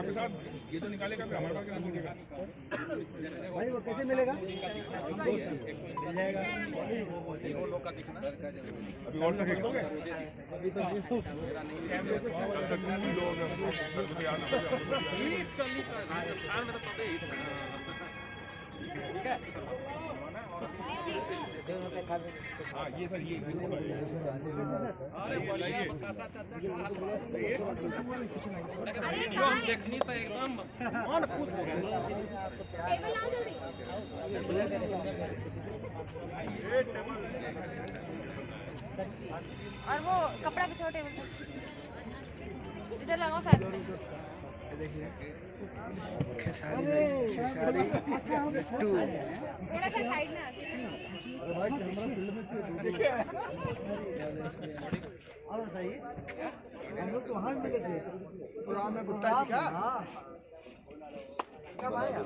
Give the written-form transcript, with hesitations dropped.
आपके साथ ये तो निकालेगा फिर हमारे पास क्या मिलेगा भाई वो कैसे मिलेगा? मिल जाएगा। अभी और से देखोगे अभी तो कैमरे से लोग हाँ ये सर ये देखनी तो एकदम मन खुश हो गया और वो कपड़ा बिछाओ टेबल पे, इधर लगाओ साइड में। देखिए थोड़ा सा साइड में आके अरे भाई कैमरा फील्ड में देखिए और बताइए हम लोग तो वहाँ मिले थे पुराना में गुट्टा जी का। हाँ कब आया?